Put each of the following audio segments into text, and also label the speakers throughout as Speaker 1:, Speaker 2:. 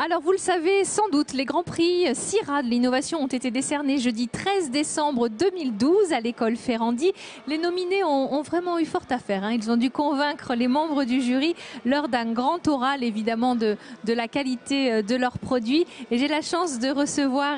Speaker 1: Alors vous le savez sans doute, les Grands Prix CIRA de l'innovation ont été décernés jeudi 13 décembre 2012 à l'école Ferrandi. Les nominés ont vraiment eu fort à faire. Ils ont dû convaincre les membres du jury lors d'un grand oral évidemment de la qualité de leurs produits. Et j'ai la chance de recevoir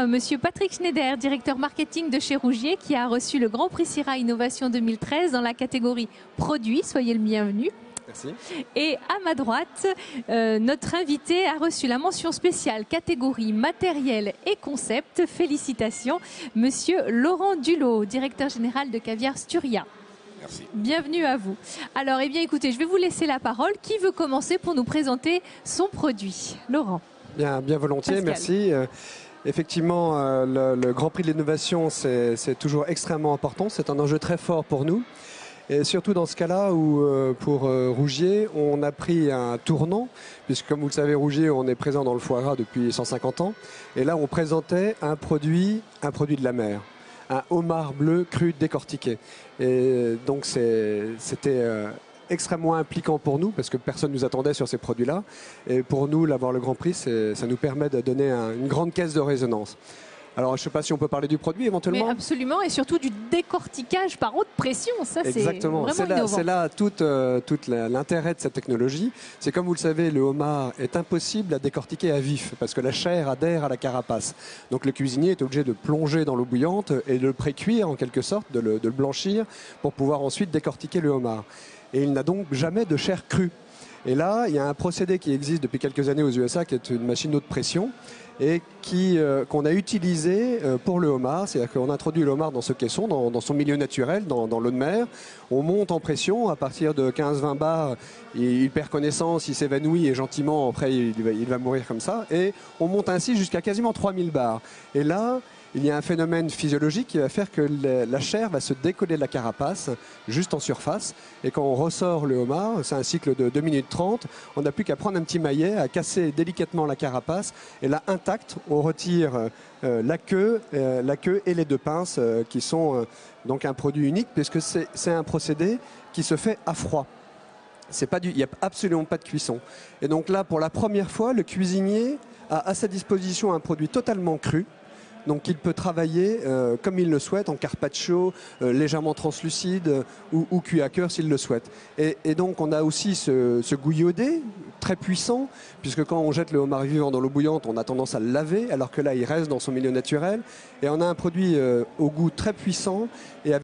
Speaker 1: monsieur Patrick Schneider, directeur marketing de chez Rougier, qui a reçu le Grand Prix CIRA Innovation 2013 dans la catégorie produits. Soyez le bienvenu.
Speaker 2: Merci.
Speaker 1: Et à ma droite, notre invité a reçu la mention spéciale catégorie matériel et concept. Félicitations, monsieur Laurent Dulot, directeur général de Caviar Sturia.
Speaker 2: Merci.
Speaker 1: Bienvenue à vous. Alors, écoutez, je vais vous laisser la parole. Qui veut commencer pour nous présenter son produit? Laurent.
Speaker 2: Bien volontiers,
Speaker 1: Pascal.
Speaker 2: merci. Effectivement, le Grand Prix de l'innovation, c'est toujours extrêmement important. C'est un enjeu très fort pour nous. Et surtout dans ce cas-là où, pour Rougier, on a pris un tournant, puisque comme vous le savez, Rougier, on est présent dans le foie gras depuis 150 ans. Et là, on présentait un produit de la mer, un homard bleu cru décortiqué. Et donc, c'était extrêmement impliquant pour nous, parce que personne ne nous attendait sur ces produits-là. Et pour nous, l'avoir le Grand Prix, ça nous permet de donner une grande caisse de résonance. Alors, je ne sais pas si on peut parler du produit éventuellement.
Speaker 1: Mais absolument, et surtout du décortiquage par haute pression. Ça, c'est
Speaker 2: exactement. C'est là tout l'intérêt de cette technologie. C'est comme vous le savez, le homard est impossible à décortiquer à vif parce que la chair adhère à la carapace. Donc, le cuisinier est obligé de plonger dans l'eau bouillante et de le pré-cuire en quelque sorte, de le blanchir pour pouvoir ensuite décortiquer le homard. Et il n'a donc jamais de chair crue. Et là, il y a un procédé qui existe depuis quelques années aux USA qui est une machine haute pression et qu'on a utilisé pour le homard. C'est-à-dire qu'on introduit le homard dans ce caisson, dans son milieu naturel, dans l'eau de mer. On monte en pression à partir de 15-20 bars. Il perd connaissance, il s'évanouit et gentiment, après, il va mourir comme ça. Et on monte ainsi jusqu'à quasiment 3000 bars. Et là, il y a un phénomène physiologique qui va faire que la chair va se décoller de la carapace juste en surface. Et quand on ressort le homard, c'est un cycle de 2 minutes 30, on n'a plus qu'à prendre un petit maillet, à casser délicatement la carapace. Et là, intact, on retire la queue et les deux pinces qui sont donc un produit unique puisque c'est un procédé qui se fait à froid. Il n'y a absolument pas de cuisson. Et donc là, pour la première fois, le cuisinier a à sa disposition un produit totalement cru. Donc il peut travailler comme il le souhaite, en carpaccio, légèrement translucide ou cuit à cœur s'il le souhaite. Et donc on a aussi ce goût iodé très puissant, puisque quand on jette le homard vivant dans l'eau bouillante, on a tendance à le laver, alors que là il reste dans son milieu naturel. Et on a un produit au goût très puissant et